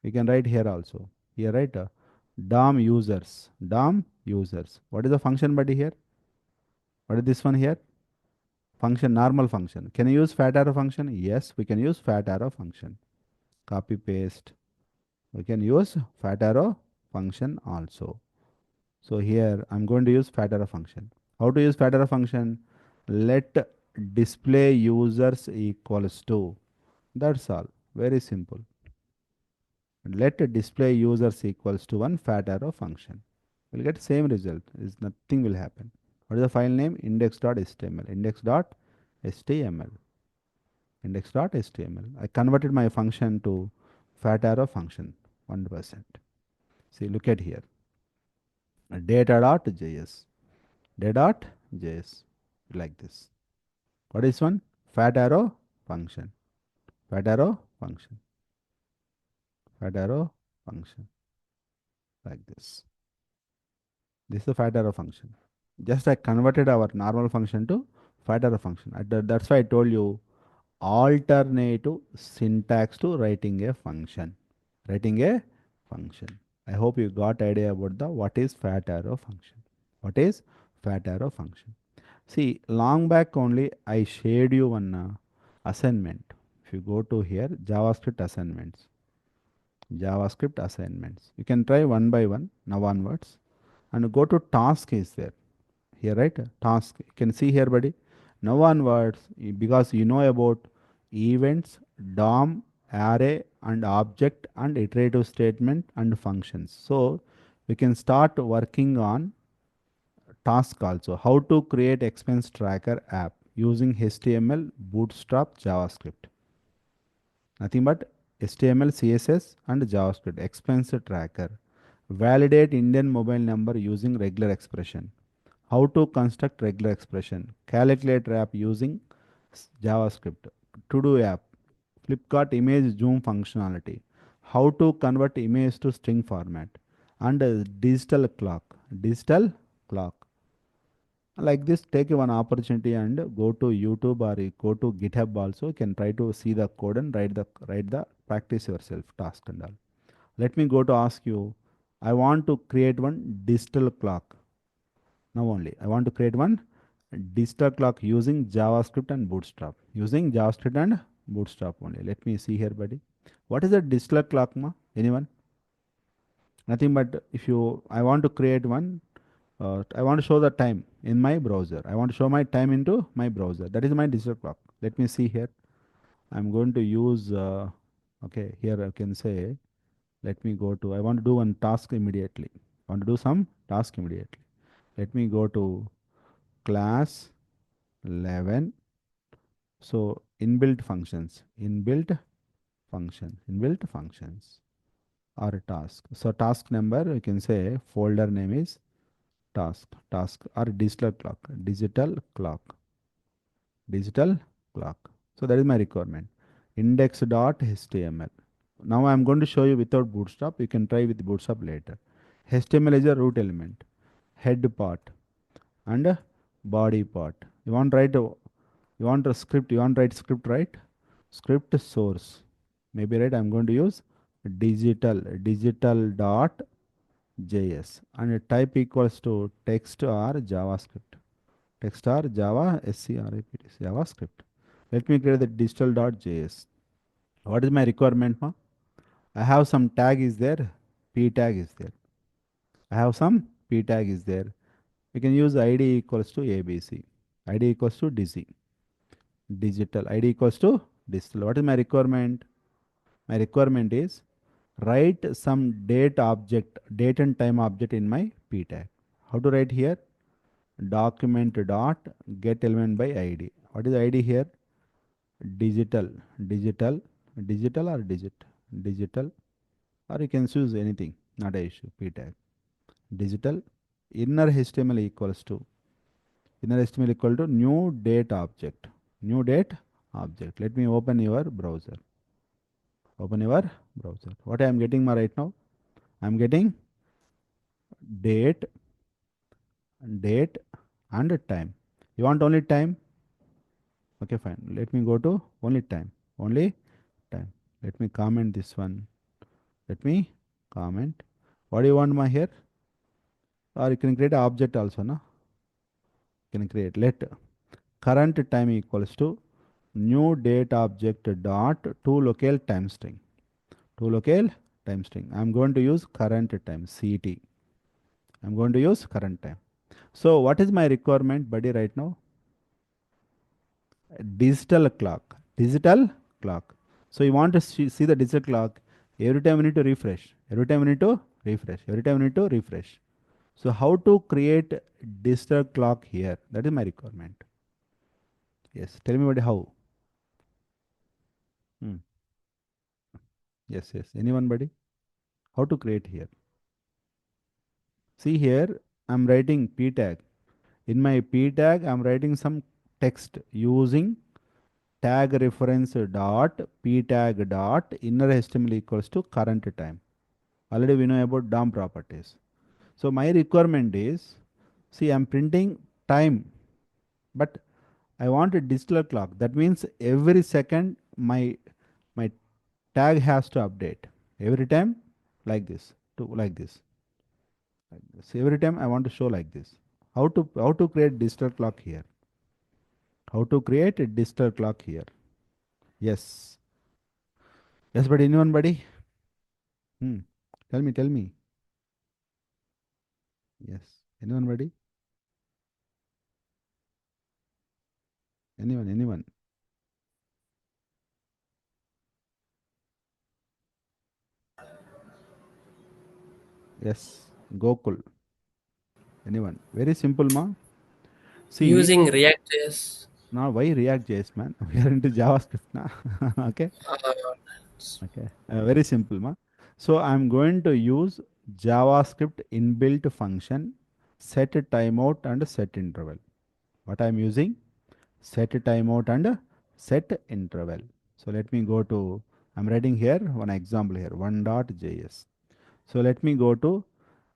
Speaker 1: We can write here also. Here write DOM users. DOM users. What is the function buddy here? What is this one here? Function, normal function. Can you use fat arrow function? Yes, we can use fat arrow function. Copy paste. We can use fat arrow function also. So here I'm going to use fat arrow function. How to use fat arrow function? Let display users equals to. That's all. Very simple. Let display users equals to one fat arrow function. We'll get same result. Is nothing will happen. What is the file name? Index.html. Index.html. index.html. I converted my function to fat arrow function 1%. See, look at here. Data.js. Data.js. Like this. What is one? Fat arrow function. Fat arrow function. Fat arrow function. Like this. This is the fat arrow function. Just I converted our normal function to fat arrow function. That's why I told you alternative syntax to writing a function. Writing a function. I hope you got idea about the what is fat arrow function. What is fat arrow function? See, long back only I shared you one assignment. If you go to here, JavaScript assignments. JavaScript assignments. You can try one by one now onwards. And go to task is there. Here, right? Task. You can see here, buddy. Now onwards, because you know about events, DOM, array, and object, and iterative statement, and functions. So we can start working on task also. How to create expense tracker app using HTML, Bootstrap, JavaScript. Nothing but HTML, CSS, and JavaScript. Expense tracker. Validate Indian mobile number using regular expression. How to construct regular expression. Calculator app using JavaScript. To do app. Flipkart image zoom functionality. How to convert image to string format. And digital clock. Digital clock. Like this, take one opportunity and go to YouTube or go to GitHub also. You can try to see the code and write the practice yourself task and all. Let me go to ask you. I want to create one digital clock. Now only I want to create one digital clock using JavaScript and Bootstrap. Using JavaScript and Bootstrap only. Let me see here, buddy. What is a digital clock, ma? Anyone? Nothing but if you, I want to create one. I want to show the time in my browser. I want to show my time into my browser. That is my digital clock. Let me see here. I'm going to use, okay, here I can say, let me go to, I want to do one task immediately. I want to do some task immediately. Let me go to class 11. So inbuilt functions or task. So task number, you can say folder name is task or digital clock. So that is my requirement. Index.html. Now I am going to show you without Bootstrap. You can try with Bootstrap later. HTML is a root element, head part, and a body part. You want write you want a script. You want write script, right? Script source. Maybe right. I'm going to use digital.js and a type equals to text or JavaScript. Text or Java script JavaScript. Let me create the digital.js. What is my requirement, ma? I have some tag is there, p tag is there. I have some p tag is there. We can use id equals to abc, id equals to dc, digital, id equals to digital. What is my requirement? My requirement is write some date and time object in my p tag. How to write here? Document dot get element by id. What is id here? Digital, digital, digital or digital, or you can choose anything, not a issue. P tag, digital, inner HTML equal to new date object, new date object. Let me open your browser. Open your browser. What I am getting right now? I am getting date, date, and time. You want only time? Okay, fine. Let me go to only time. Only time. Let me comment this one. Let me comment. What do you want my here? Or you can create an object also, no? You can create let current time equals to new date object dot to locale time string. To locale time string. I'm going to use current time, CT. I'm going to use current time. So what is my requirement, buddy, right now? Digital clock. Digital clock. So you want to see the digital clock. Every time we need to refresh. Every time we need to refresh. Every time we need to refresh. So how to create digital clock here? That is my requirement. Yes. Tell me, buddy, how? Hmm. Yes, yes. Anyone, buddy? How to create here? See here, I'm writing p tag. In my p tag, I'm writing some text using tag reference dot p tag dot inner HTML equals to current time. Already we know about DOM properties. So my requirement is, see, I'm printing time, but I want a digital clock. That means every second my tag has to update. Every time like this, to like this, like this. Every time I want to show like this. How to create digital clock here? How to create a digital clock here? Yes. Yes, but anyone, buddy? Hmm. Tell me. Yes. Anyone, buddy? Anyone? Yes. Gokul. Anyone? Very simple, ma. See,
Speaker 4: Using React.js.
Speaker 1: now why React JS, man? We are into JavaScript now. Okay.
Speaker 4: Uh,
Speaker 1: Okay. Very simple, ma. So I'm going to use JavaScript inbuilt function set timeout and set interval. What I'm using? Set timeout and set interval. So let me go to, I'm writing here one example here, one.js. So let me go to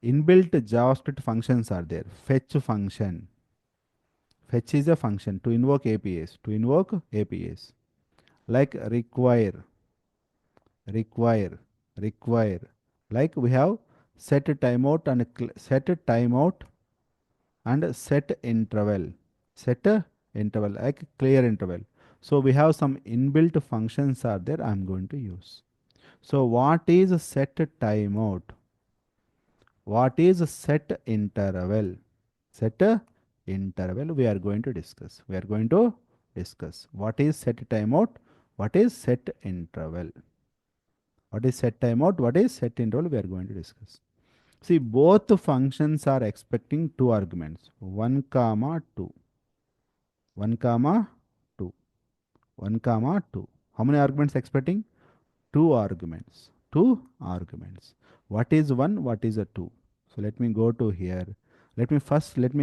Speaker 1: inbuilt JavaScript functions are there. Fetch function. Fetch is a function to invoke APIs. To invoke APIs. Like require, require. Like we have set timeout and set timeout and set interval. Set interval like clear interval. So we have some inbuilt functions are there I'm going to use. So what is set timeout? What is set interval? Set interval we are going to discuss. We are going to discuss what is set timeout, what is set interval. What is set timeout, what is set interval we are going to discuss. See, both functions are expecting two arguments, 1 comma 2. 1 comma 2. 1 comma 2. How many arguments expecting? Two arguments. Two arguments. What is 1? What is a 2? So let me go to here. Let me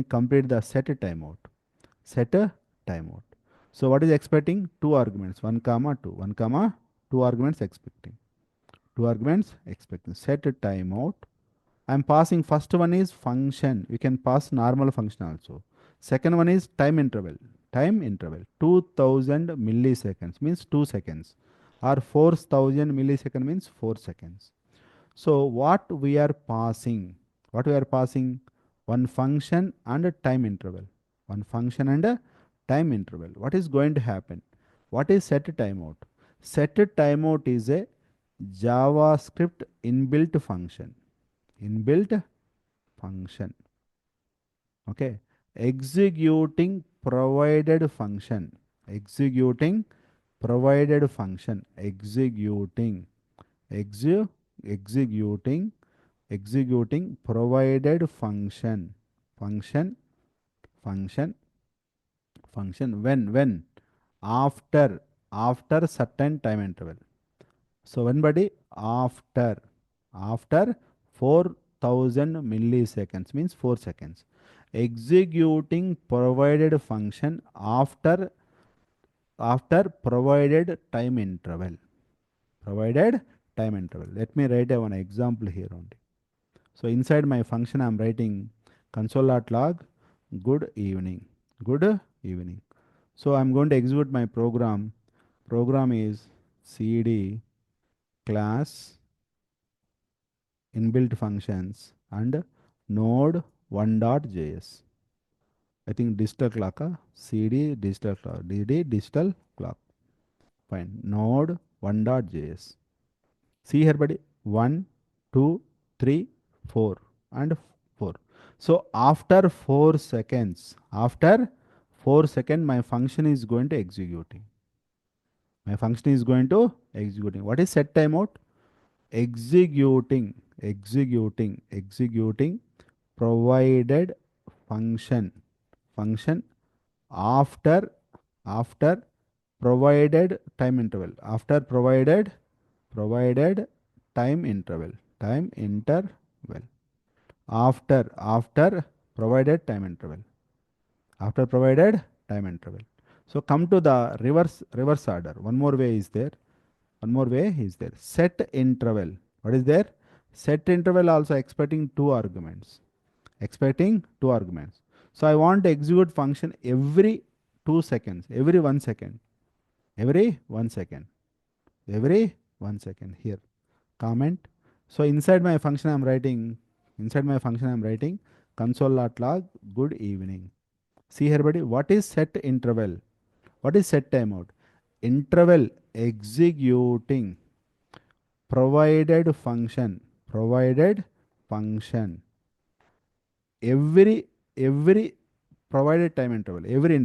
Speaker 1: complete the set timeout. Set a timeout. So what is expecting? Two arguments. 1 comma 2. 1 comma 2 arguments expecting. Two arguments expecting. Set a timeout. I'm passing first one is function. We can pass normal function also. Second one is time interval. Time interval 2000 milliseconds means 2 seconds or 4000 millisecond means 4 seconds. So what we are passing? What we are passing? One function and a time interval. One function and a time interval. What is going to happen? What is set timeout? Set timeout is a JavaScript inbuilt function. Inbuilt function. Okay. Executing provided function. Executing provided function. Exe, executing provided function. Function. Function. Function. When? After certain time interval. So when, buddy? After 4000 milliseconds means 4 seconds. Executing provided function after provided time interval. Provided time interval. Let me write one example here only. So inside my function I'm writing console.log good evening. Good evening. So I'm going to execute my program. Program is cd class inbuilt functions and node 1.js. I think digital clock, cd digital clock, dd digital clock. Fine. Node 1.js. See here, buddy. 1, 2, 3, 4, and 4. So after 4 seconds, my function is going to executing. My function is going to executing. What is set timeout? Executing provided function after provided time interval. After provided time interval. Time interval. After provided time interval. After provided time interval. So come to the reverse order. One more way is there. One more way is there. Set interval. What is there? Set interval also expecting two arguments. Expecting two arguments. So I want to execute function every 2 seconds, every 1 second, every 1 second, every 1 second. Here, comment. So inside my function I'm writing console.log good evening. See here, buddy, what is set interval? What is set timeout? Interval executing provided function every provided time interval, every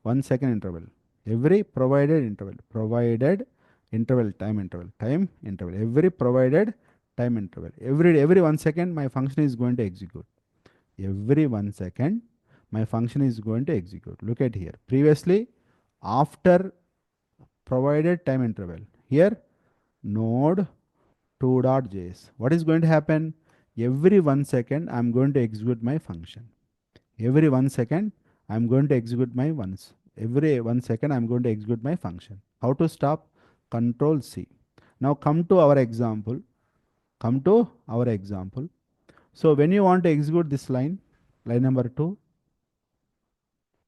Speaker 1: 1 second interval, every provided interval, time interval, every provided time interval, every 1 second my function is going to execute. Every 1 second my function is going to execute. Look at here. Previously, after provided time interval, here node 2.js. What is going to happen? Every 1 second I'm going to execute my function. Every 1 second I'm going to execute my once. Every 1 second I'm going to execute my function. How to stop? Control C. Now come to our example. Come to our example. So when you want to execute this line number 2,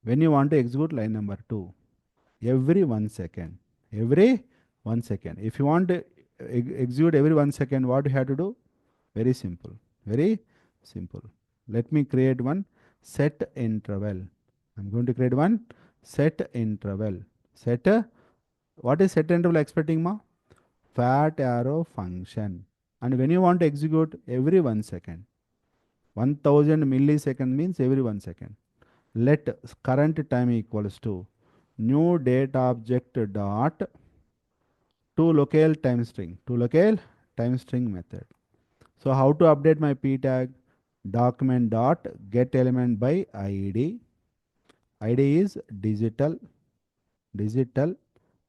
Speaker 1: when you want to execute line number 2, every 1 second, every 1 second. If you want to execute every 1 second, what you have to do? Very simple. Very simple. Let me create one set interval. I'm going to create one set interval. Set what is set interval expecting ma? Fat arrow function. And when you want to execute every 1 second, 1000 millisecond means every 1 second. Let current time equals to new date object dot to locale time string method. So how to update my p tag? Document dot get element by id. Id is digital,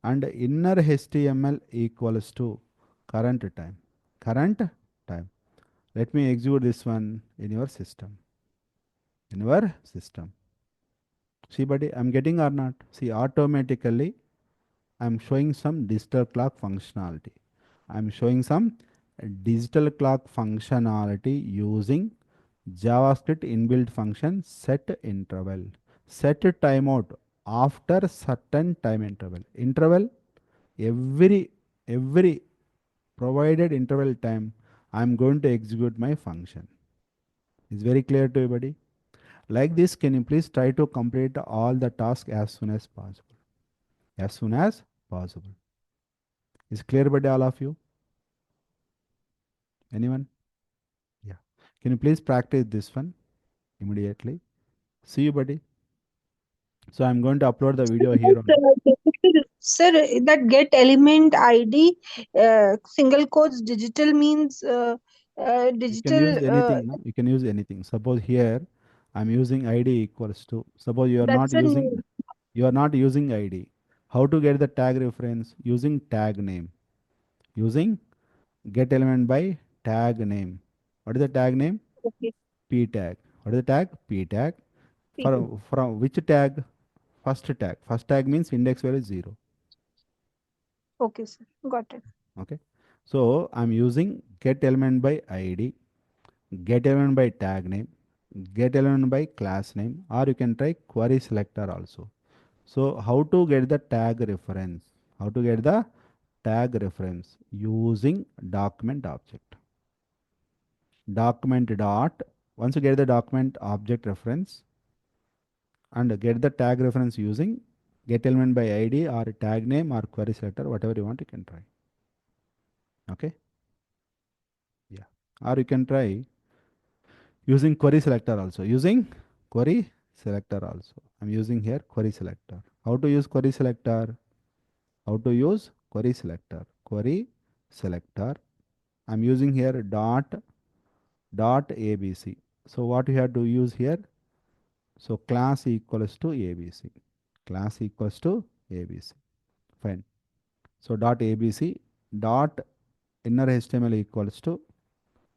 Speaker 1: and inner html equals to current time. Current time. Let me execute this one in your system. In your system. See, buddy, I'm getting or not? See, automatically I'm showing some digital clock functionality. I'm showing some digital clock functionality using JavaScript inbuilt function set interval. Set timeout after certain time interval. Interval every provided interval time I'm going to execute my function. Is very clear to everybody? Like this, can you please try to complete all the tasks as soon as possible? As soon as possible. Is clear, buddy, all of you? Anyone? Yeah. Can you please practice this one immediately? See you, buddy. So I'm going to upload the video here on.
Speaker 2: Sir, that get element ID, single quotes digital means
Speaker 1: You can use
Speaker 2: digital.
Speaker 1: anything, no? You can use anything. Suppose here I'm using ID equals to. Suppose
Speaker 2: That's a new.
Speaker 1: you are not using ID. How to get the tag reference? Using tag name. Using get element by tag name. What is the tag name?
Speaker 2: Okay.
Speaker 1: P tag. What is the tag? P tag.
Speaker 2: People.
Speaker 1: From which tag? First tag. First tag means index value is 0.
Speaker 2: Okay, sir. Got it.
Speaker 1: Okay. So I'm using get element by ID, get element by tag name, get element by class name, or you can try query selector also. So how to get the tag reference? How to get the tag reference? Using document object. Document dot, once you get the document object reference and get the tag reference using get element by ID or tag name or query selector, whatever you want, you can try. Okay. Yeah. Or you can try using query selector also. Using query selector also. I'm using here query selector. How to use query selector? How to use query selector? Query selector. I'm using here dot abc. So what you have to use here? So class equals to abc. Class equals to ABC. Fine. So dot ABC dot inner HTML equals to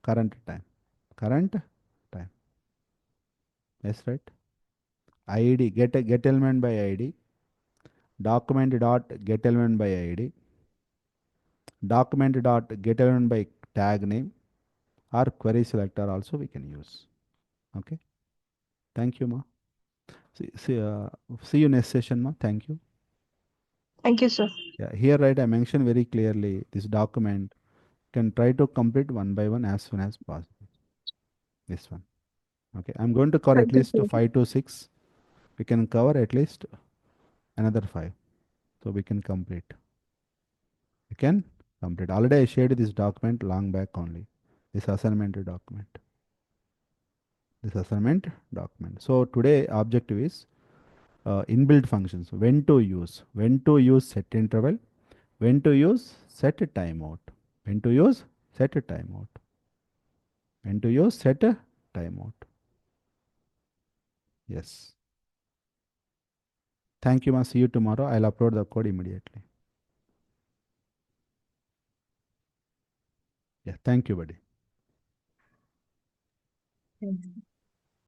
Speaker 1: current time. Current time. Yes, right? ID, get element by ID. Document dot get element by ID. Document dot get element by tag name, or query selector also we can use. Okay. Thank you, ma. See you next session, ma. Thank you.
Speaker 2: Thank you, sir.
Speaker 1: Yeah, here right I mentioned very clearly this document can try to complete one by one as soon as possible. This one. Okay. I'm going to cover at
Speaker 2: Thank you,
Speaker 1: least
Speaker 2: sir.
Speaker 1: 5 to 6. We can cover at least another 5. So we can complete. We can complete. Already I shared this document long back only. This assignment document. This assignment document. So today objective is inbuilt functions. When to use set interval. When to use set timeout. When to use set timeout. When to use set timeout. Yes. Thank you, ma. See you tomorrow. I'll upload the code immediately. Yeah. Thank you, buddy.
Speaker 2: Thanks.